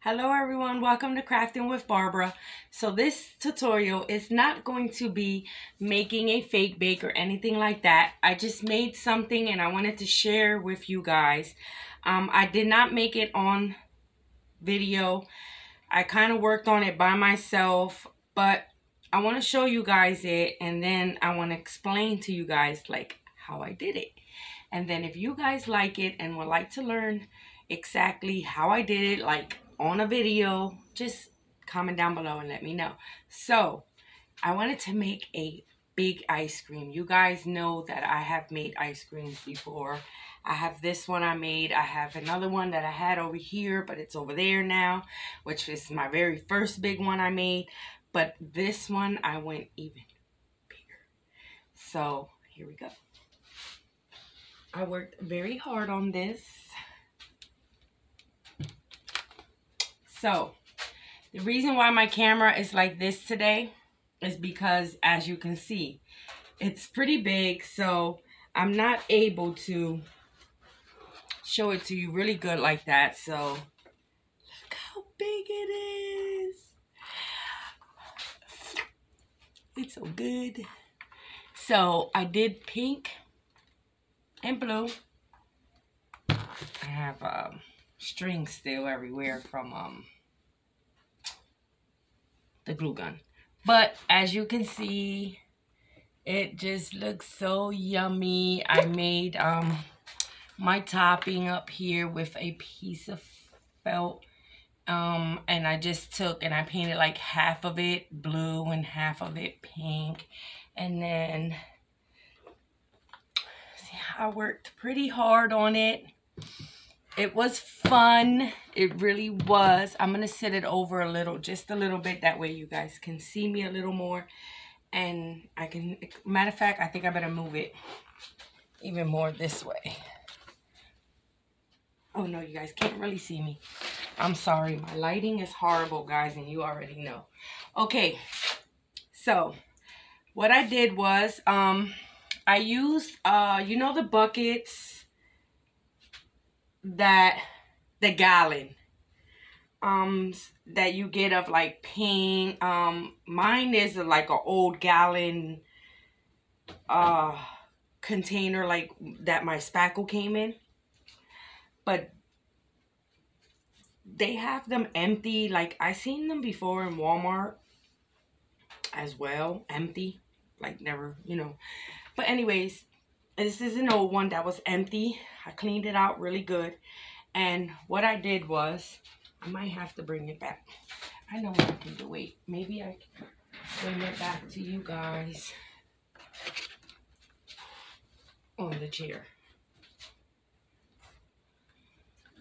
Hello everyone, welcome to Crafting with Barbara. So this tutorial is not going to be making a fake bake or anything like that. I just made something and I wanted to share with you guys. I did not make it on video. I kind of worked on it by myself, but I want to show you guys it and then I want to explain to you guys like how I did it. And then if you guys like it and would like to learn exactly how I did it, like on a video, just comment down below and let me know. So I wanted to make a big ice cream. You guys know that I have made ice creams before. I have this one I made. I have another one that I had over here, but it's over there now, which is my very first big one I made. But this one I went even bigger. So here we go. I worked very hard on this. So the reason why my camera is like this today is because, as you can see, it's pretty big, so I'm not able to show it to you really good like that. So look how big it is. It's so good. So I did pink and blue. I have strings still everywhere from the glue gun. But as you can see, it just looks so yummy. I made my topping up here with a piece of felt. And I just took and I painted like half of it blue and half of it pink. And then see, I worked pretty hard on it. It was fun. It really was. I'm going to set it over a little, just a little bit. That way you guys can see me a little more. And I can, matter of fact, I think I better move it even more this way. Oh no, you guys can't really see me. I'm sorry. My lighting is horrible, guys, and you already know. Okay, so what I did was I used, you know the buckets that, the gallon that you get of like paint. Mine is like an old gallon container like that my spackle came in, but they have them empty. Like I seen them before in Walmart as well, empty, like never, you know. But anyways, this is an old one that was empty. I cleaned it out really good, and what I did was, I might have to bring it back. I know what I can do. Wait, maybe I can bring it back to you guys on the chair.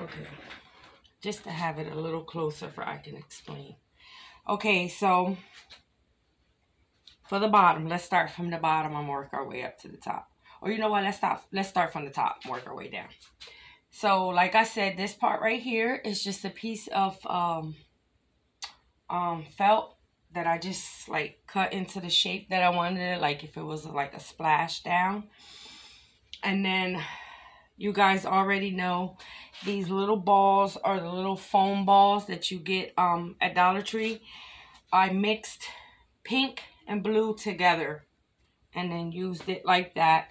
Okay, just to have it a little closer for I can explain. Okay, so for the bottom, let's start from the bottom and work our way up to the top. Or you know what, let's start from the top and work our way down. So like I said, this part right here is just a piece of felt that I just like cut into the shape that I wanted it, like if it was like a splash down. And then you guys already know these little balls are the little foam balls that you get at Dollar Tree. I mixed pink and blue together and then used it like that.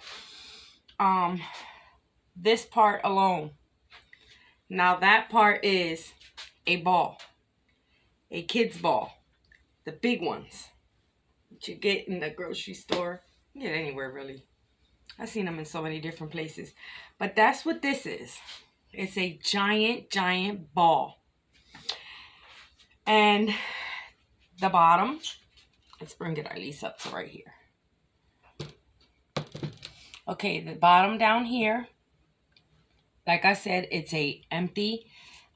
This part alone. Now that part is a ball. A kid's ball. The big ones that you get in the grocery store. You get anywhere really. I've seen them in so many different places. But that's what this is. It's a giant, giant ball. And the bottom, let's bring it at least up to right here. Okay, the bottom down here, like I said, it's a empty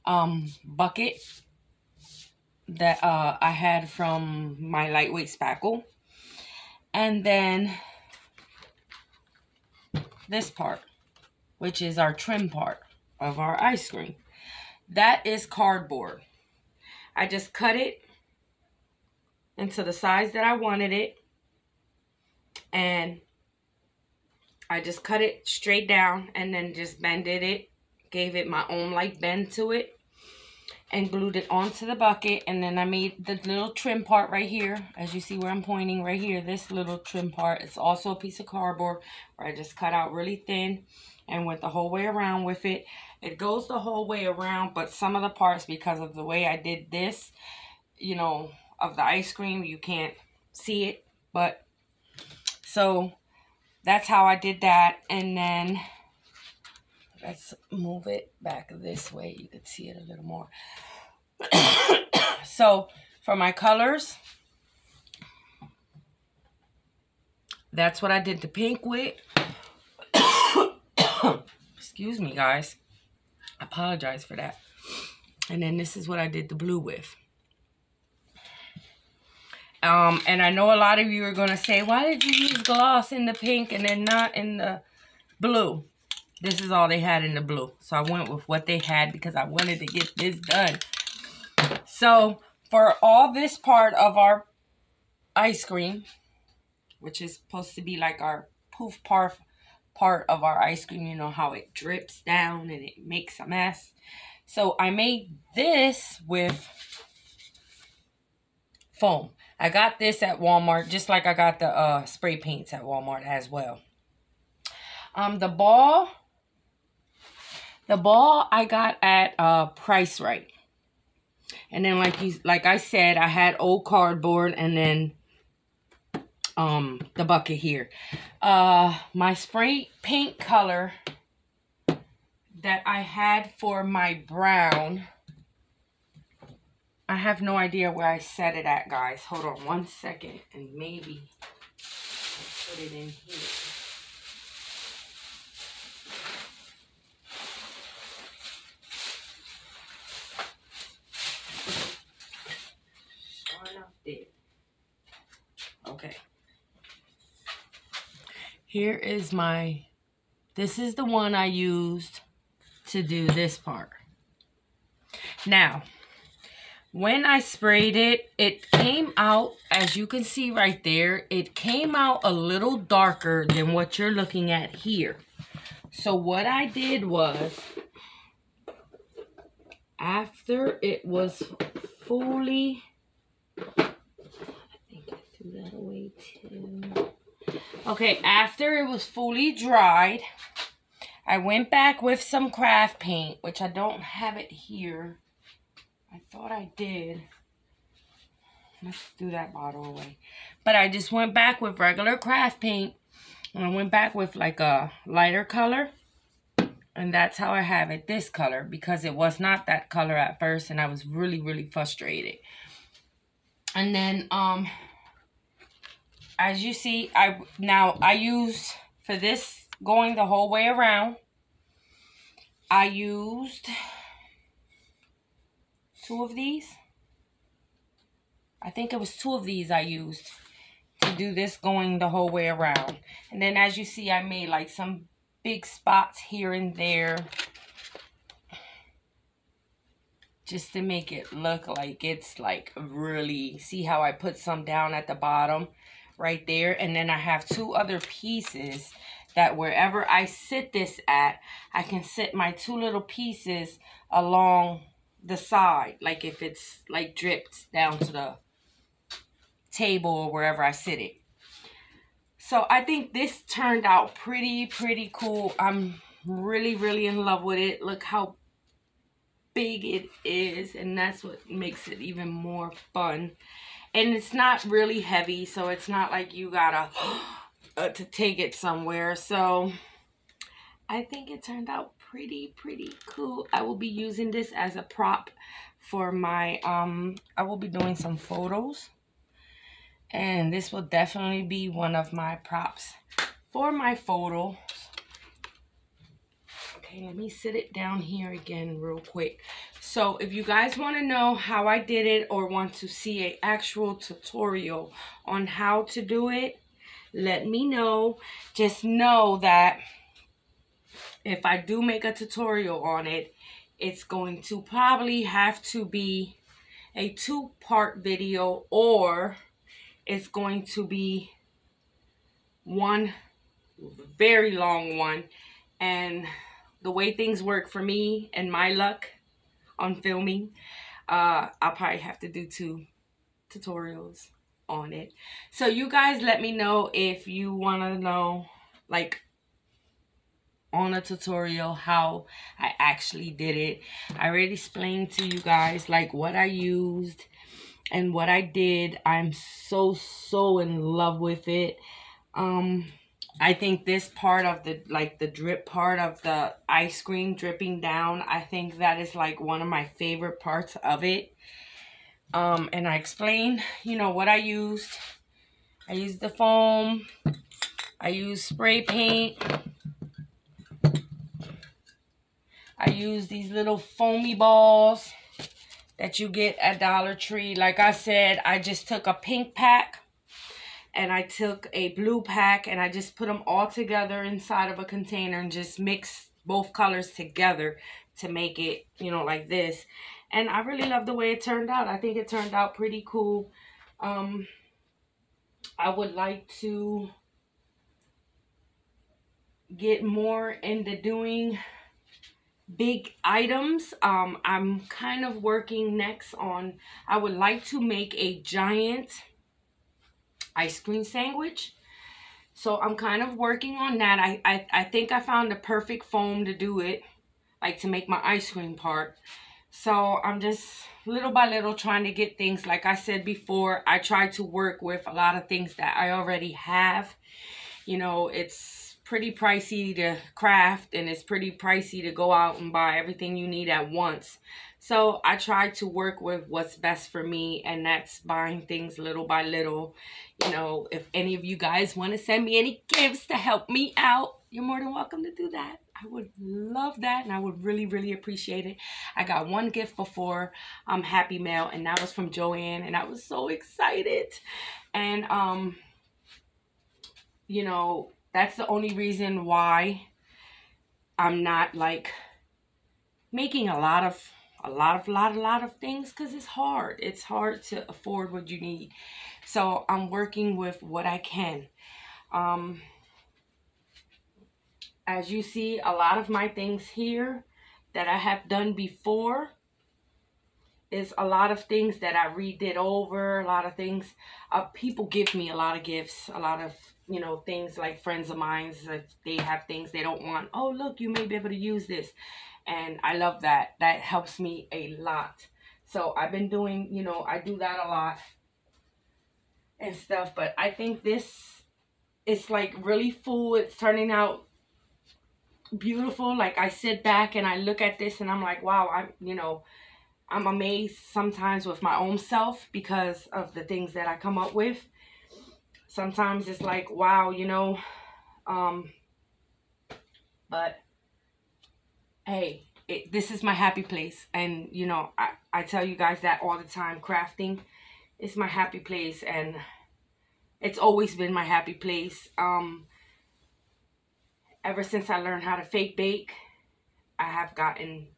bucket that I had from my lightweight spackle. And then this part, which is our trim part of our ice cream, that is cardboard. I just cut it into the size that I wanted it, and I just cut it straight down and then just bended it, gave it my own like bend to it. and glued it onto the bucket. And then I made the little trim part right here. As you see where I'm pointing right here, this little trim part. It's also a piece of cardboard where I just cut out really thin and went the whole way around with it. It goes the whole way around, but some of the parts, because of the way I did this, you know, of the ice cream, you can't see it. But so that's how I did that. And then let's move it back this way. You can see it a little more. So for my colors, that's what I did the pink with. Excuse me, guys. I apologize for that. And then this is what I did the blue with. And I know a lot of you are going to say, why did you use gloss in the pink and then not in the blue? This is all they had in the blue. So I went with what they had because I wanted to get this done. So for all this part of our ice cream, which is supposed to be like our poof part of our ice cream, you know how it drips down and it makes a mess. So I made this with foam. I got this at Walmart, just like I got the spray paints at Walmart as well. The ball I got at Price Right. And then like I said, I had old cardboard and then the bucket here. My spray paint color that I had for my brown, I have no idea where I set it at, guys. Hold on one second and maybe put it in here. Okay. Here is this is the one I used to do this part. Now, when I sprayed it, it came out, as you can see right there, it came out a little darker than what you're looking at here. So what I did was, after it was fully, I think I threw that away too. Okay, after it was fully dried, I went back with some craft paint, which I don't have it here. I thought I did. Let's do that bottle away. But I just went back with regular craft paint. And I went back with like a lighter color. And that's how I have it, this color. Because it was not that color at first. And I was really, really frustrated. And then, as you see, I use, for this going the whole way around, I used 2 of these. I think it was 2 of these I used to do this going the whole way around. And then as you see, I made like some big spots here and there, just to make it look like it's like really, see how I put some down at the bottom right there. And then I have 2 other pieces that wherever I sit this at, I can sit my 2 little pieces along the side, like if it's like dripped down to the table or wherever I sit it. So I think this turned out pretty cool. I'm really, really in love with it. Look how big it is, and that's what makes it even more fun. And it's not really heavy, so it's not like you gotta to take it somewhere. So I think it turned out pretty cool. I will be using this as a prop for my I will be doing some photos, and this will definitely be one of my props for my photos. Okay, let me sit it down here again real quick. So if you guys want to know how I did it or want to see an actual tutorial on how to do it, let me know. Just know that if I do make a tutorial on it, it's going to probably have to be a 2-part video, or it's going to be one very long one. And the way things work for me and my luck on filming. I'll probably have to do 2 tutorials on it. So you guys let me know if you want to know, like, on a tutorial how I actually did it. I already explained to you guys like what I used and what I did. I'm so in love with it. I think this part of the, like, the drip part of the ice cream dripping down, I think that is like one of my favorite parts of it. And I explained, you know, what I used. I used the foam. I used spray paint. I use these little foamy balls that you get at Dollar Tree. Like I said, I just took a pink pack and I took a blue pack and I just put them all together inside of a container and just mix both colors together to make it, you know, like this. And I really love the way it turned out. I think it turned out pretty cool. I would like to get more into doing big items. I'm kind of working next on, I would like to make a giant ice cream sandwich. So I'm kind of working on that. I think I found the perfect foam to do it, like to make my ice cream part. So I'm just little by little trying to get things. Like I said before, I try to work with a lot of things that I already have. You know, it's pretty pricey to craft and it's pretty pricey to go out and buy everything you need at once. So I try to work with what's best for me, and that's buying things little by little. You know, if any of you guys want to send me any gifts to help me out, you're more than welcome to do that. I would love that, and I would really appreciate it. I got one gift before Happy Mail, and that was from Joanne, and I was so excited. And you know, that's the only reason why I'm not like making a lot of things, because it's hard. It's hard to afford what you need. So I'm working with what I can. As you see, a lot of my things here that I have done before is a lot of things that I redid over. A lot of things, people give me a lot of gifts, a lot of, you know, things like friends of mine, if they have things they don't want. Oh, look, you may be able to use this. And I love that. That helps me a lot. So I've been doing, you know, I do that a lot and stuff. But I think this is like really full. It's turning out beautiful. Like, I sit back and I look at this and I'm like, wow, I'm amazed sometimes with my own self because of the things that I come up with. Sometimes it's like, wow, you know, but hey, this is my happy place. And, you know, I tell you guys that all the time. Crafting is my happy place, and it's always been my happy place. Ever since I learned how to fake bake, I have gotten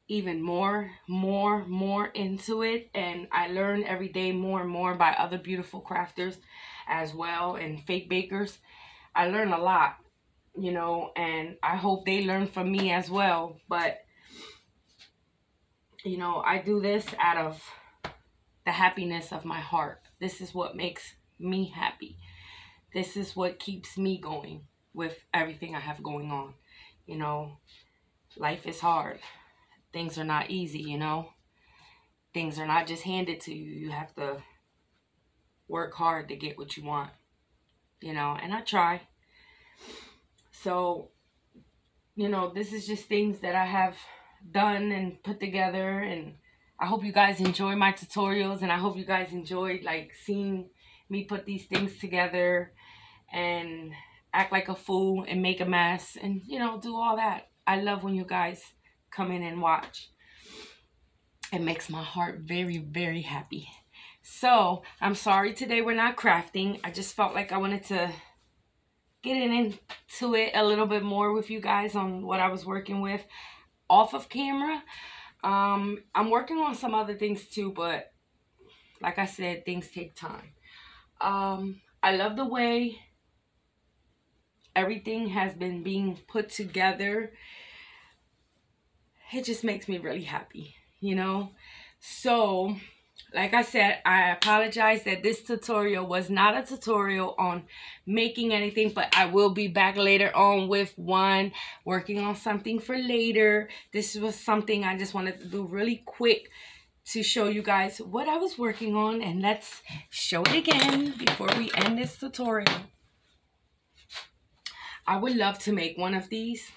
even more into it, and I learn every day more and more by other beautiful crafters as well, and fake bakers. I learn a lot, you know, and I hope they learn from me as well. But, you know, I do this out of the happiness of my heart. This is what makes me happy. This is what keeps me going with everything I have going on. You know, life is hard. Things are not easy, you know. Things are not just handed to you. You have to work hard to get what you want, you know, and I try. So, you know, this is just things that I have done and put together, and I hope you guys enjoy my tutorials, and I hope you guys enjoyed like seeing me put these things together and act like a fool and make a mess and, you know, do all that. I love when you guys come in and watch. It makes my heart very happy. So I'm sorry today we're not crafting. I just felt like I wanted to get into it a little bit more with you guys on what I was working with off of camera. I'm working on some other things too, but like I said, things take time. I love the way everything has been being put together. it just makes me really happy, you know. So like I said, I apologize that this tutorial was not a tutorial on making anything, but I will be back later on with one, working on something for later. This was something I just wanted to do really quick to show you guys what I was working on, and let's show it again before we end this tutorial. I would love to make one of these,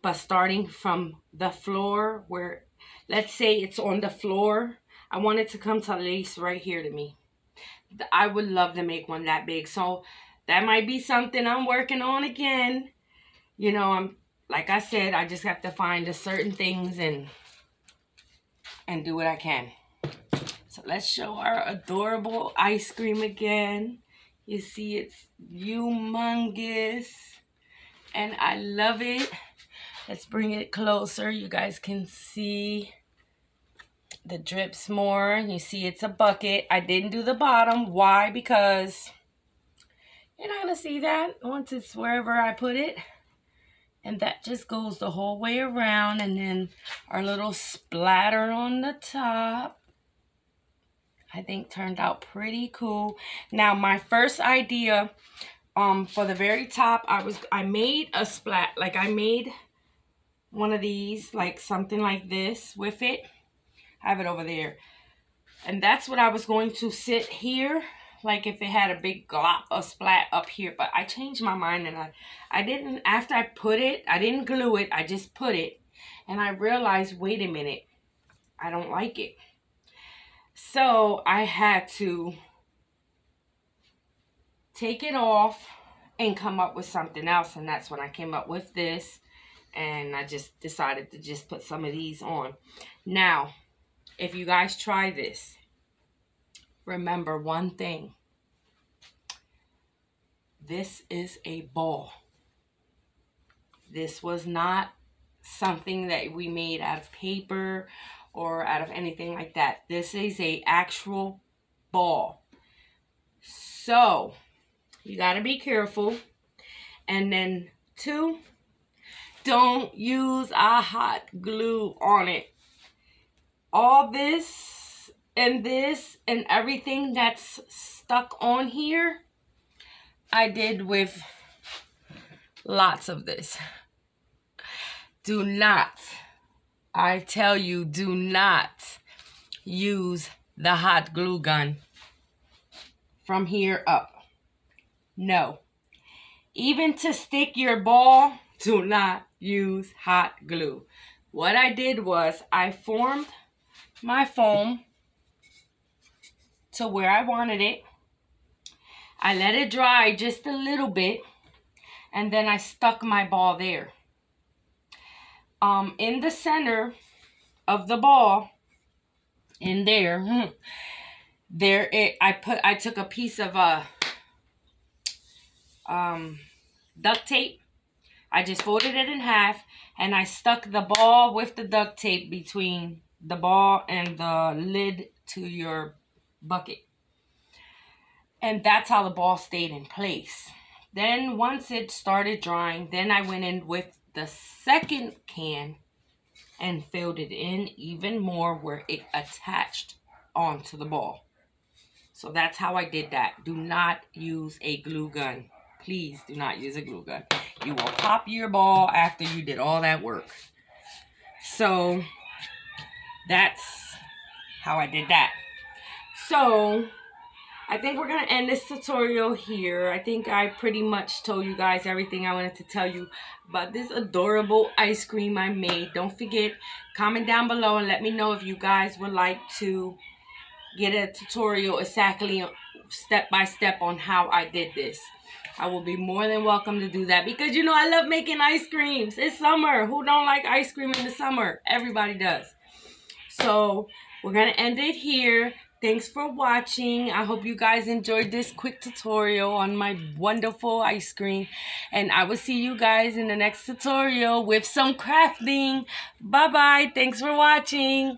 but starting from the floor, where let's say it's on the floor, I want it to come to lace right here to me. I would love to make one that big. So that might be something I'm working on again. You know, like I said, I just have to find the certain things and do what I can. So let's show our adorable ice cream again. You see it's humongous and I love it. Let's bring it closer. You guys can see the drips more. You see it's a bucket. I didn't do the bottom. Why? Because you're not gonna see that once it's wherever I put it. And that just goes the whole way around, and then our little splatter on the top, I think turned out pretty cool. Now my first idea for the very top, I made a splat, like I made one of these, like something like this with it. I have it over there. And that's what I was going to sit here, like if it had a big glop of splat up here. But I changed my mind, and I didn't, after I put it, I didn't glue it, I just put it. And I realized, wait a minute, I don't like it. So I had to take it off and come up with something else. And that's when I came up with this. And I just decided to just put some of these on. Now, if you guys try this, remember one thing. This is a ball. This was not something that we made out of paper or out of anything like that. This is a actual ball. So, you got to be careful. And then 2, don't use a hot glue on it. All this and everything that's stuck on here, I did with lots of this. Do not, I tell you, do not use the hot glue gun from here up. No. Even to stick your ball, do not use hot glue. What I did was I formed my foam to where I wanted it. I let it dry just a little bit, and then I stuck my ball there. In the center of the ball, in there, I took a piece of duct tape. I just folded it in half, and I stuck the ball with the duct tape between the ball and the lid to your bucket. And that's how the ball stayed in place. Then once it started drying, then I went in with the second can and filled it in even more where it attached onto the ball. So that's how I did that. Do not use a glue gun. Please do not use a glue gun. You will pop your ball after you did all that work. So that's how I did that. So I think we're going to end this tutorial here. I think I pretty much told you guys everything I wanted to tell you about this adorable ice cream I made. Don't forget, comment down below and let me know if you guys would like to get a tutorial exactly step by step on how I did this. I will be more than welcome to do that because, you know, I love making ice creams. It's summer. Who don't like ice cream in the summer? Everybody does. So we're going to end it here. Thanks for watching. I hope you guys enjoyed this quick tutorial on my wonderful ice cream. And I will see you guys in the next tutorial with some crafting. Bye-bye. Thanks for watching.